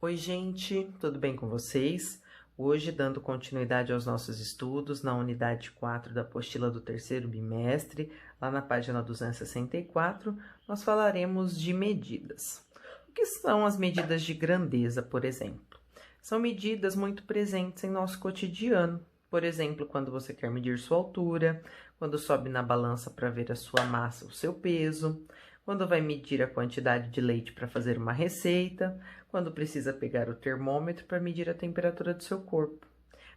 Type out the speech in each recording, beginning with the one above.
Oi, gente, tudo bem com vocês? Hoje, dando continuidade aos nossos estudos na unidade 4 da apostila do terceiro bimestre, lá na página 264, nós falaremos de medidas. O que são as medidas de grandeza, por exemplo? São medidas muito presentes em nosso cotidiano. Por exemplo, quando você quer medir sua altura, quando sobe na balança para ver a sua massa, o seu peso, quando vai medir a quantidade de leite para fazer uma receita, quando precisa pegar o termômetro para medir a temperatura do seu corpo.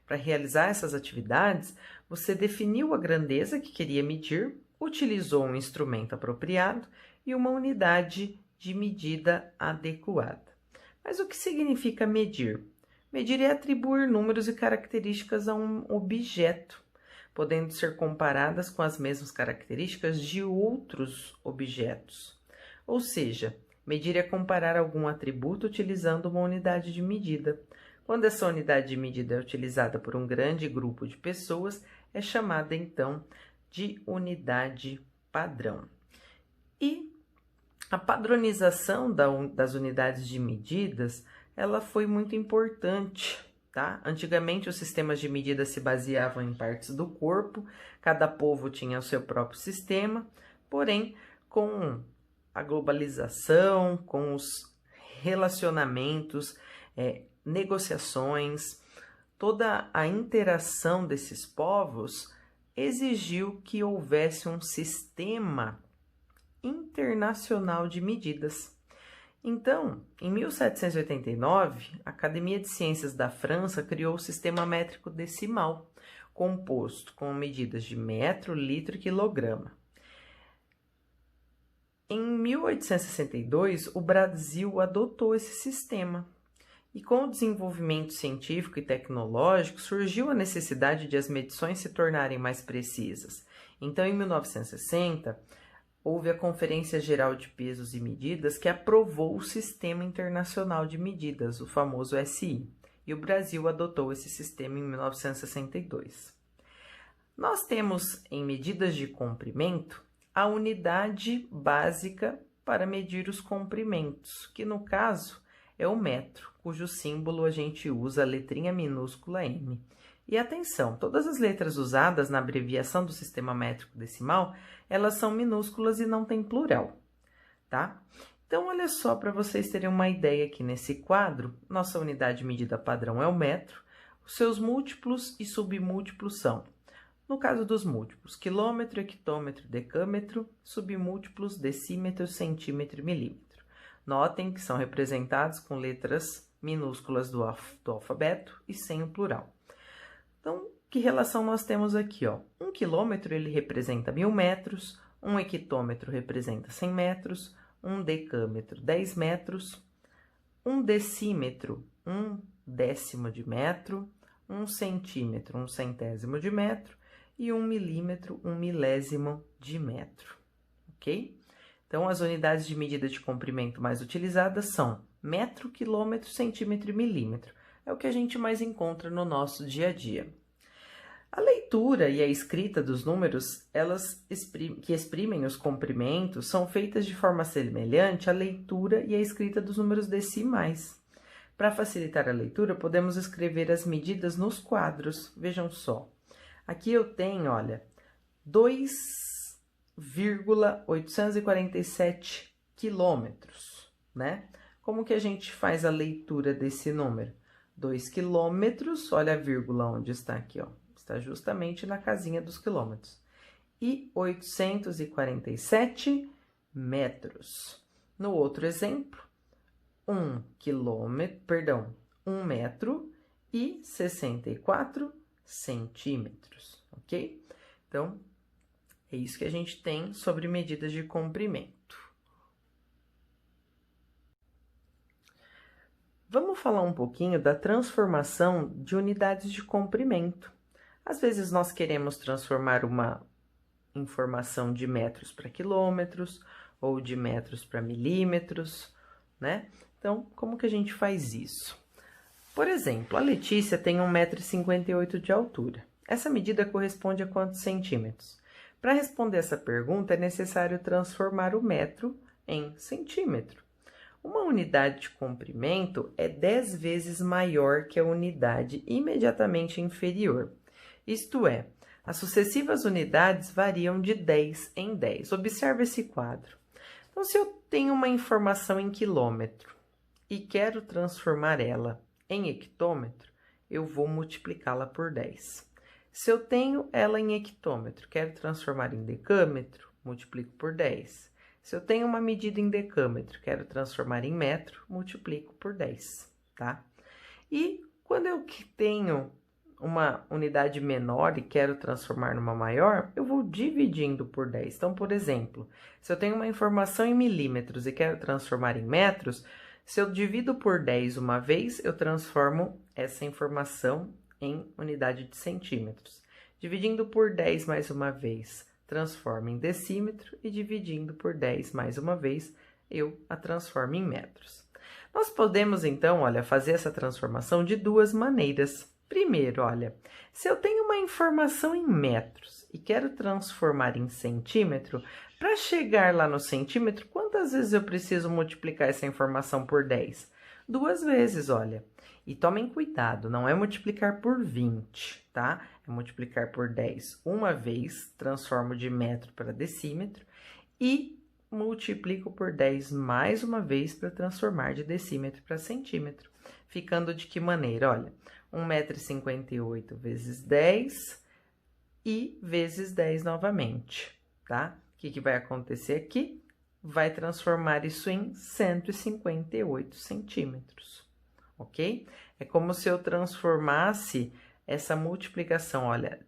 Para realizar essas atividades, você definiu a grandeza que queria medir, utilizou um instrumento apropriado e uma unidade de medida adequada. Mas o que significa medir? Medir é atribuir números e características a um objeto, podendo ser comparadas com as mesmas características de outros objetos. Ou seja, medir é comparar algum atributo utilizando uma unidade de medida. Quando essa unidade de medida é utilizada por um grande grupo de pessoas, é chamada então de unidade padrão. E a padronização das unidades de medidas, ela foi muito importante. Tá? Antigamente, os sistemas de medida se baseavam em partes do corpo, cada povo tinha o seu próprio sistema, porém, com a globalização, com os relacionamentos, negociações, toda a interação desses povos exigiu que houvesse um sistema internacional de medidas. Então, em 1789, a Academia de Ciências da França criou o sistema métrico decimal, composto com medidas de metro, litro e quilograma. Em 1862, o Brasil adotou esse sistema. E com o desenvolvimento científico e tecnológico, surgiu a necessidade de as medições se tornarem mais precisas. Então, em 1960, houve a Conferência Geral de Pesos e Medidas que aprovou o Sistema Internacional de Medidas, o famoso SI, e o Brasil adotou esse sistema em 1962. Nós temos em medidas de comprimento a unidade básica para medir os comprimentos, que no caso é o metro, cujo símbolo a gente usa a letrinha minúscula M. E atenção, todas as letras usadas na abreviação do sistema métrico decimal, elas são minúsculas e não tem plural, tá? Então, olha só para vocês terem uma ideia aqui nesse quadro, nossa unidade de medida padrão é o metro, os seus múltiplos e submúltiplos são, no caso dos múltiplos, quilômetro, hectômetro, decâmetro, submúltiplos, decímetro, centímetro e milímetro. Notem que são representados com letras minúsculas do alfabeto e sem o plural. Então, que relação nós temos aqui, ó? 1 quilômetro, ele representa 1000 metros, 1 hectômetro representa 100 metros, 1 decâmetro, 10 metros, 1 decímetro, 1 décimo de metro, 1 centímetro, 1 centésimo de metro e 1 milímetro, 1 milésimo de metro, ok? Então, as unidades de medida de comprimento mais utilizadas são metro, quilômetro, centímetro e milímetro. É o que a gente mais encontra no nosso dia a dia. A leitura e a escrita dos números, que exprimem os comprimentos, são feitas de forma semelhante à leitura e à escrita dos números decimais. Para facilitar a leitura, podemos escrever as medidas nos quadros. Vejam só. Aqui eu tenho, olha, 2,847 quilômetros, né? Como que a gente faz a leitura desse número? 2 quilômetros, olha a vírgula onde está aqui, ó. Está justamente na casinha dos quilômetros. E 847 metros. No outro exemplo, 1 metro e 64 centímetros, ok? Então, é isso que a gente tem sobre medidas de comprimento. Vamos falar um pouquinho da transformação de unidades de comprimento. Às vezes, nós queremos transformar uma informação de metros para quilômetros ou de metros para milímetros, né? Então, como que a gente faz isso? Por exemplo, a Letícia tem 1,58 m de altura. Essa medida corresponde a quantos centímetros? Para responder essa pergunta, é necessário transformar o metro em centímetro. Uma unidade de comprimento é 10 vezes maior que a unidade imediatamente inferior. Isto é, as sucessivas unidades variam de 10 em 10. Observe esse quadro. Então, se eu tenho uma informação em quilômetro e quero transformar ela em hectômetro, eu vou multiplicá-la por 10. Se eu tenho ela em hectômetro, quero transformar em decâmetro, multiplico por 10. Se eu tenho uma medida em decâmetro, quero transformar em metro, multiplico por 10, tá? E quando eu tenho uma unidade menor e quero transformar numa maior, eu vou dividindo por 10. Então, por exemplo, se eu tenho uma informação em milímetros e quero transformar em metros, se eu divido por 10 uma vez, eu transformo essa informação em unidade de centímetros. Dividindo por 10 mais uma vez, transformo em decímetro e dividindo por 10 mais uma vez, eu a transformo em metros. Nós podemos, então, olha, fazer essa transformação de duas maneiras. Primeiro, olha, se eu tenho uma informação em metros e quero transformar em centímetro, para chegar lá no centímetro, quantas vezes eu preciso multiplicar essa informação por 10? 2 vezes, olha. E tomem cuidado, não é multiplicar por 20, tá? É multiplicar por 10 uma vez, transformo de metro para decímetro e multiplico por 10 mais uma vez para transformar de decímetro para centímetro. Ficando de que maneira? Olha, 1,58 m vezes 10 e vezes 10 novamente, tá? O que vai acontecer aqui? Vai transformar isso em 158 centímetros, ok? É como se eu transformasse essa multiplicação, olha,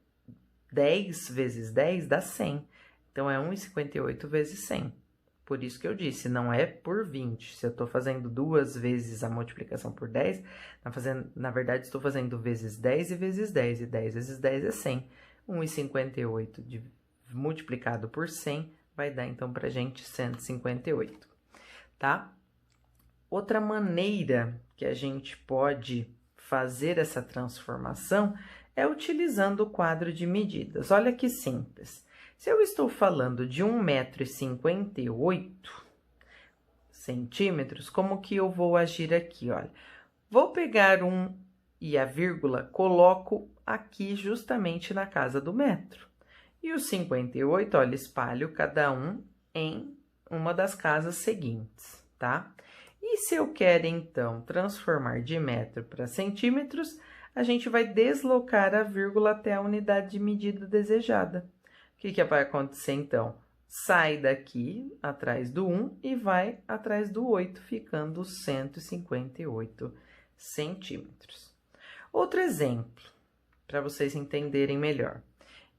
10 vezes 10 dá 100, então é 1,58 vezes 100. Por isso que eu disse, não é por 20. Se eu estou fazendo duas vezes a multiplicação por 10, na verdade, estou fazendo vezes 10 e vezes 10. E 10 vezes 10 é 100. 1,58 multiplicado por 100 vai dar, então, para a gente 158, tá? Outra maneira que a gente pode fazer essa transformação é utilizando o quadro de medidas. Olha que simples. Se eu estou falando de 1,58 m, como que eu vou agir aqui? Olha, vou pegar e a vírgula, coloco aqui justamente na casa do metro. E o 58, olha, espalho cada um em uma das casas seguintes, tá? E se eu quero, então, transformar de metro para centímetros, a gente vai deslocar a vírgula até a unidade de medida desejada. O que vai acontecer, então? Sai daqui, atrás do 1, e vai atrás do 8, ficando 158 centímetros. Outro exemplo, para vocês entenderem melhor.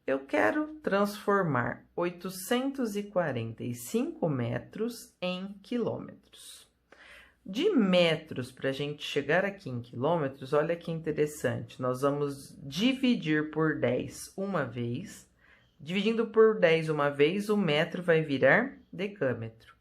Eu quero transformar 845 metros em quilômetros. De metros, para a gente chegar aqui em quilômetros, olha que interessante. Nós vamos dividir por 10 uma vez. Dividindo por 10 uma vez, o metro vai virar decâmetro.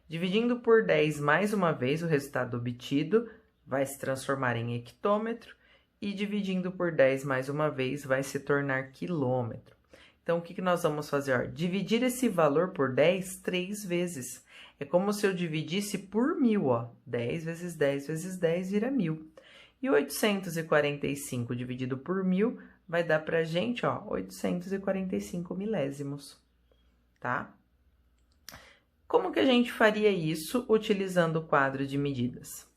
Dividindo por 10 mais uma vez, o resultado obtido vai se transformar em hectômetro. E dividindo por 10 mais uma vez, vai se tornar quilômetro. Então, o que nós vamos fazer? Ó, dividir esse valor por 10 3 vezes. É como se eu dividisse por 1000, ó. 10 vezes 10 vezes 10 vira 1000. E 845 dividido por 1000 vai dar pra gente, ó, 845 milésimos, tá? Como que a gente faria isso utilizando o quadro de medidas?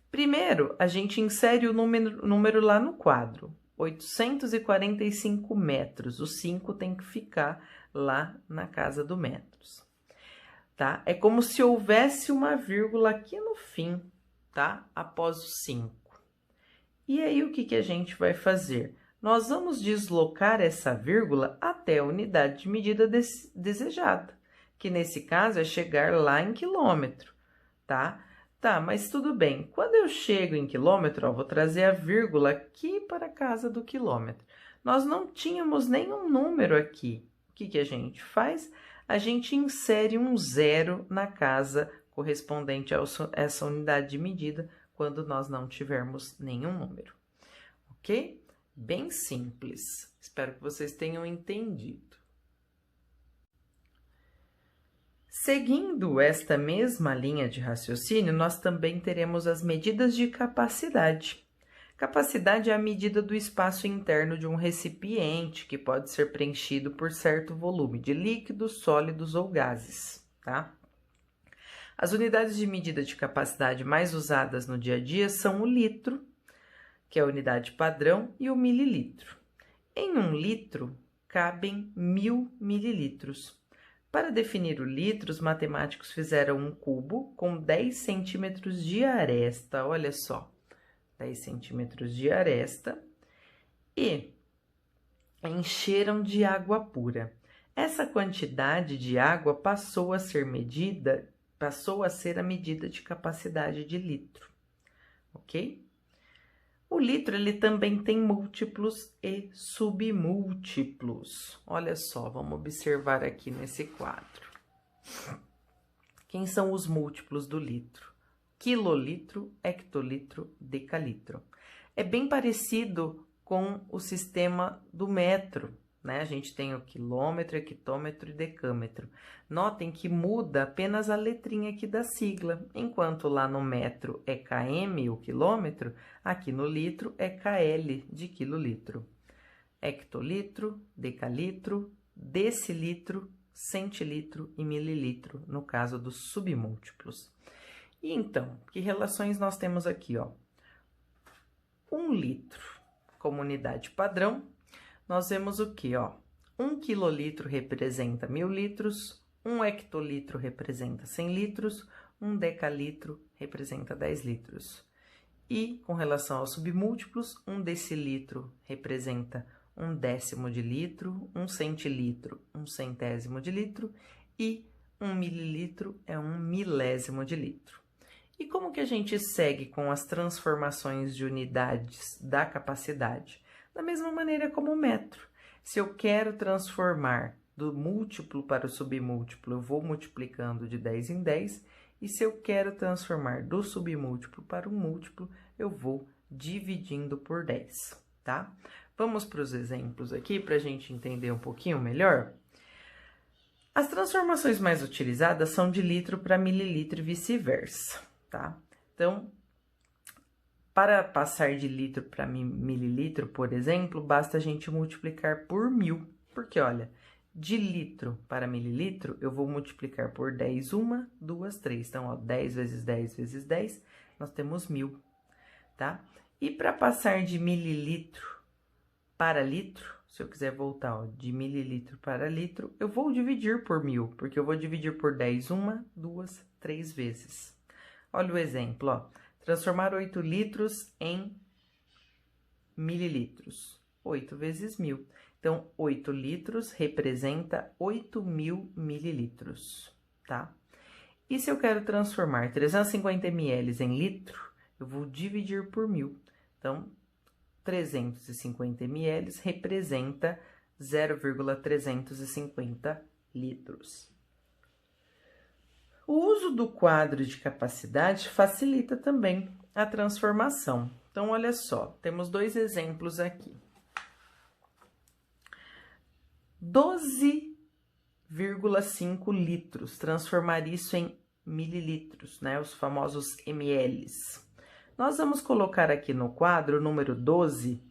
Primeiro, a gente insere o número lá no quadro. 845 metros, o 5 tem que ficar lá na casa do metros, tá? É como se houvesse uma vírgula aqui no fim, tá? Após o 5. E aí, o que a gente vai fazer? Nós vamos deslocar essa vírgula até a unidade de medida desejada, que nesse caso é chegar lá em quilômetro, tá? Tá, mas tudo bem. Quando eu chego em quilômetro, ó, vou trazer a vírgula aqui para a casa do quilômetro. Nós não tínhamos nenhum número aqui. O que a gente faz? A gente insere um zero na casa correspondente a essa unidade de medida quando nós não tivermos nenhum número, ok? Bem simples. Espero que vocês tenham entendido. Seguindo esta mesma linha de raciocínio, nós também teremos as medidas de capacidade. Capacidade é a medida do espaço interno de um recipiente que pode ser preenchido por certo volume de líquidos, sólidos ou gases, tá? As unidades de medida de capacidade mais usadas no dia a dia são o litro, que é a unidade padrão, e o mililitro. Em 1 litro, cabem 1000 mililitros. Para definir o litro, os matemáticos fizeram um cubo com 10 centímetros de aresta, olha só, 10 centímetros de aresta, e encheram de água pura. Essa quantidade de água passou a ser a medida de capacidade de litro, ok? O litro, ele também tem múltiplos e submúltiplos. Olha só, vamos observar aqui nesse quadro. Quem são os múltiplos do litro? Quilolitro, hectolitro, decalitro. É bem parecido com o sistema do metro, né? A gente tem o quilômetro, hectômetro e decâmetro. Notem que muda apenas a letrinha aqui da sigla. Enquanto lá no metro é km, o quilômetro, aqui no litro é kl, de quilolitro. Hectolitro, decalitro, decilitro, centilitro e mililitro, no caso dos submúltiplos. E então, que relações nós temos aqui, ó? 1 litro como unidade padrão, nós vemos o que, ó? 1 quilolitro representa 1000 litros, 1 hectolitro representa 100 litros, 1 decalitro representa 10 litros. E, com relação aos submúltiplos, 1 decilitro representa 1/10 de litro, 1 centilitro, 1/100º de litro, e 1 mililitro é 1/1000º de litro. E como que a gente segue com as transformações de unidades da capacidade? Da mesma maneira como o metro. Se eu quero transformar do múltiplo para o submúltiplo, eu vou multiplicando de 10 em 10. E se eu quero transformar do submúltiplo para o múltiplo, eu vou dividindo por 10, tá? Vamos para os exemplos aqui para a gente entender um pouquinho melhor. As transformações mais utilizadas são de litro para mililitro e vice-versa, tá? Então, para passar de litro para mililitro, por exemplo, basta a gente multiplicar por 1000, porque olha, de litro para mililitro, eu vou multiplicar por 10, 1, 2, 3. Então, ó, 10 vezes 10 vezes 10, nós temos 1000, tá? E para passar de mililitro para litro, se eu quiser voltar, ó, de mililitro para litro, eu vou dividir por 1000, porque eu vou dividir por 10, 1, 2, 3 vezes. Olha o exemplo, ó. Transformar 8 litros em mililitros. 8 vezes 1000. Então, 8 litros representa 8.000 mililitros, tá? E se eu quero transformar 350 ml em litro, eu vou dividir por 1000. Então, 350 ml representa 0,350 litros. O uso do quadro de capacidade facilita também a transformação. Então, olha só, temos 2 exemplos aqui. 12,5 litros, transformar isso em mililitros, né? Os famosos mLs. Nós vamos colocar aqui no quadro o número 12,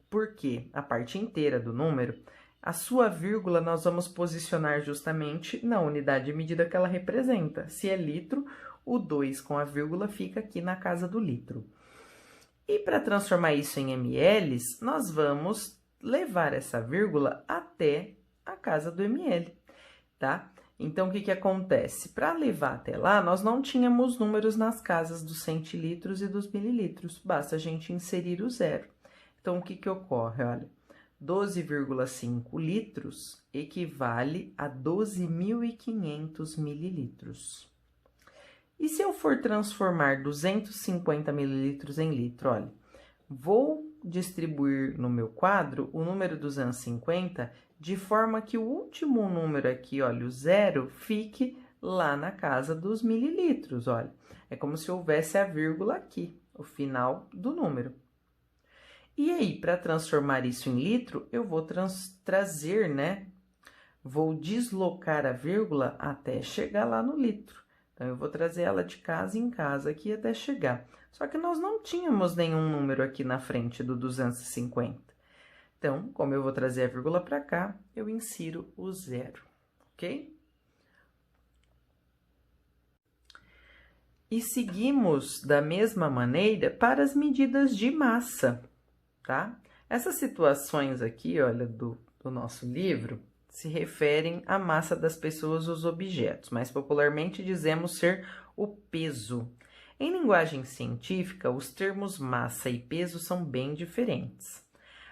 porque a parte inteira do número, a sua vírgula nós vamos posicionar justamente na unidade de medida que ela representa. Se é litro, o 2 com a vírgula fica aqui na casa do litro. E para transformar isso em mLs, nós vamos levar essa vírgula até a casa do ml, tá? Então, o que que acontece? Para levar até lá, nós não tínhamos números nas casas dos centilitros e dos mililitros, basta a gente inserir o 0. Então, o que que ocorre? Olha, 12,5 litros equivale a 12.500 mililitros. E se eu for transformar 250 mililitros em litro, olha, vou distribuir no meu quadro o número 250 de forma que o último número aqui, olha, o 0, fique lá na casa dos mililitros, olha. É como se houvesse a vírgula aqui, o final do número. E aí, para transformar isso em litro, eu vou trazer, né? vou deslocar a vírgula até chegar lá no litro. Então, eu vou trazer ela de casa em casa aqui até chegar. Só que nós não tínhamos nenhum número aqui na frente do 250. Então, como eu vou trazer a vírgula para cá, eu insiro o 0, ok? E seguimos da mesma maneira para as medidas de massa, tá? Essas situações aqui, olha, do nosso livro, se referem à massa das pessoas ou os objetos, mas popularmente dizemos ser o peso. Em linguagem científica, os termos massa e peso são bem diferentes.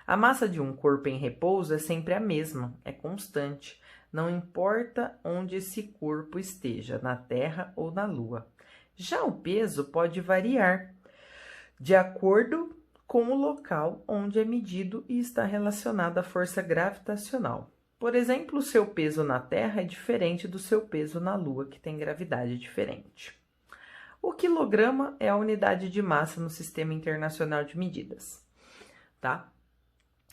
A massa de um corpo em repouso é sempre a mesma, é constante, não importa onde esse corpo esteja, na Terra ou na Lua. Já o peso pode variar de acordo com o local onde é medido e está relacionado à força gravitacional. Por exemplo, o seu peso na Terra é diferente do seu peso na Lua, que tem gravidade diferente. O quilograma é a unidade de massa no Sistema Internacional de Medidas, tá?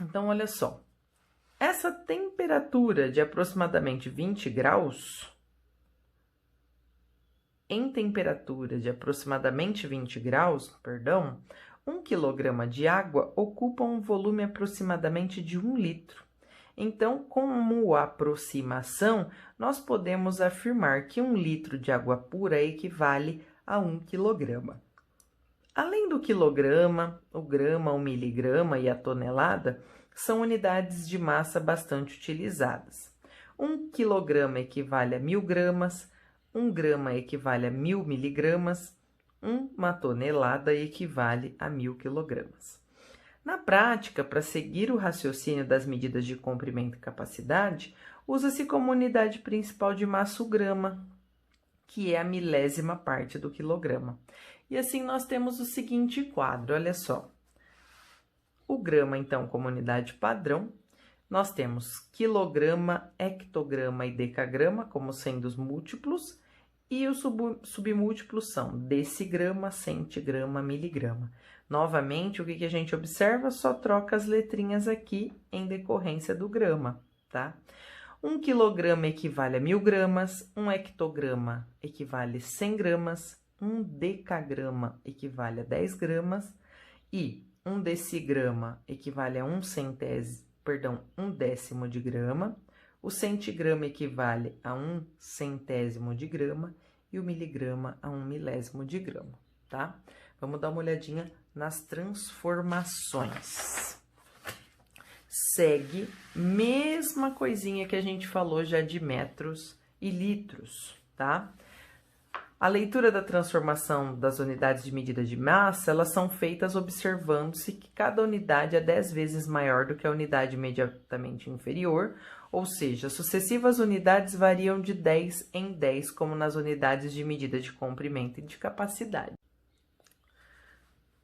Então, olha só. Essa temperatura de aproximadamente 20 graus, em temperatura de aproximadamente 20 graus, perdão, 1 quilograma de água ocupa um volume aproximadamente de 1 litro. Então, como aproximação, nós podemos afirmar que 1 litro de água pura equivale a 1 quilograma. Além do quilograma, o grama, o miligrama e a tonelada, são unidades de massa bastante utilizadas. 1 quilograma equivale a 1000 gramas, 1 grama equivale a 1000 miligramas, uma tonelada equivale a 1000 quilogramas. Na prática, para seguir o raciocínio das medidas de comprimento e capacidade, usa-se como unidade principal de massa o grama, que é a milésima parte do quilograma. E assim nós temos o seguinte quadro, olha só. O grama, então, como unidade padrão, nós temos quilograma, hectograma e decagrama como sendo os múltiplos, e os submúltiplos são decigrama, centigrama, miligrama. Novamente, o que a gente observa? Só troca as letrinhas aqui em decorrência do grama, tá? 1 quilograma equivale a 1000 gramas, 1 hectograma equivale a 100 gramas, 1 decagrama equivale a 10 gramas e 1 decigrama equivale a 1 décimo de grama, o centigrama equivale a 1 centésimo de grama e o miligrama a 1 milésimo de grama, tá? Vamos dar uma olhadinha nas transformações. Segue mesma coisinha que a gente falou já de metros e litros, tá? A leitura da transformação das unidades de medida de massa, elas são feitas observando-se que cada unidade é 10 vezes maior do que a unidade imediatamente inferior, ou seja, sucessivas unidades variam de 10 em 10, como nas unidades de medida de comprimento e de capacidade.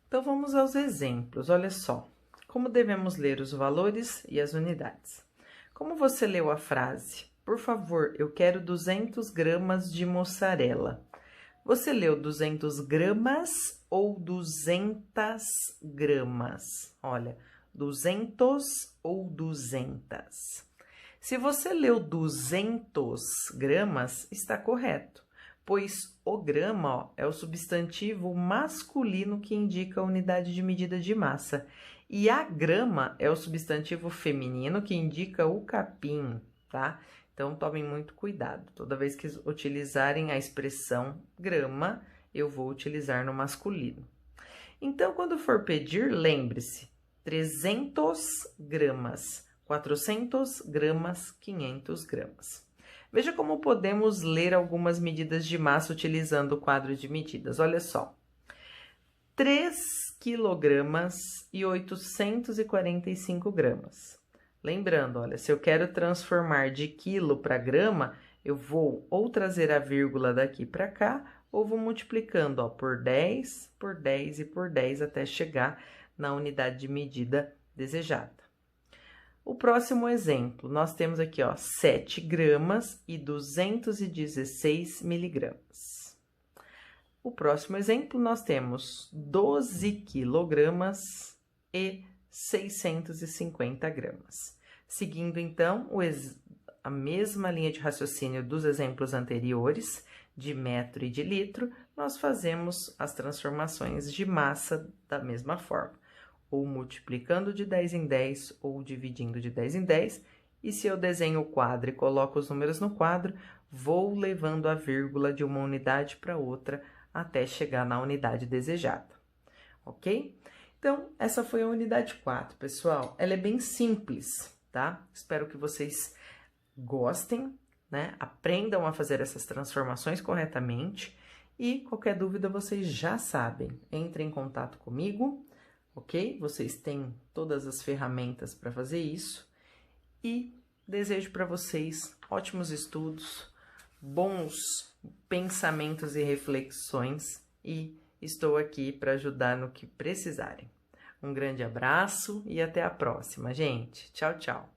Então, vamos aos exemplos, olha só. Como devemos ler os valores e as unidades? Como você leu a frase, por favor, eu quero 200 gramas de mussarela. Você leu 200 gramas ou 200 gramas? Olha, 200 ou 200. Se você leu 200 gramas, está correto, pois o grama, ó, é o substantivo masculino que indica a unidade de medida de massa. E a grama é o substantivo feminino que indica o capim, tá? Então, tomem muito cuidado. Toda vez que utilizarem a expressão grama, eu vou utilizar no masculino. Então, quando for pedir, lembre-se, 300 gramas, 400 gramas, 500 gramas. Veja como podemos ler algumas medidas de massa utilizando o quadro de medidas. Olha só. 3 quilogramas e 845 gramas. Lembrando, olha, se eu quero transformar de quilo para grama, eu vou ou trazer a vírgula daqui para cá, ou vou multiplicando, ó, por 10 e por 10 até chegar na unidade de medida desejada. O próximo exemplo, nós temos aqui, ó, 7 gramas e 216 miligramas. O próximo exemplo, nós temos 12 quilogramas e 650 gramas. Seguindo, então, a mesma linha de raciocínio dos exemplos anteriores, de metro e de litro, nós fazemos as transformações de massa da mesma forma, ou multiplicando de 10 em 10 ou dividindo de 10 em 10, e se eu desenho o quadro e coloco os números no quadro, vou levando a vírgula de uma unidade para outra até chegar na unidade desejada, ok? Então, essa foi a unidade 4, pessoal. Ela é bem simples, tá? Espero que vocês gostem, né? Aprendam a fazer essas transformações corretamente e qualquer dúvida vocês já sabem. Entrem em contato comigo, ok? Vocês têm todas as ferramentas para fazer isso e desejo para vocês ótimos estudos, bons pensamentos e reflexões e estou aqui para ajudar no que precisarem. Um grande abraço e até a próxima, gente. Tchau, tchau.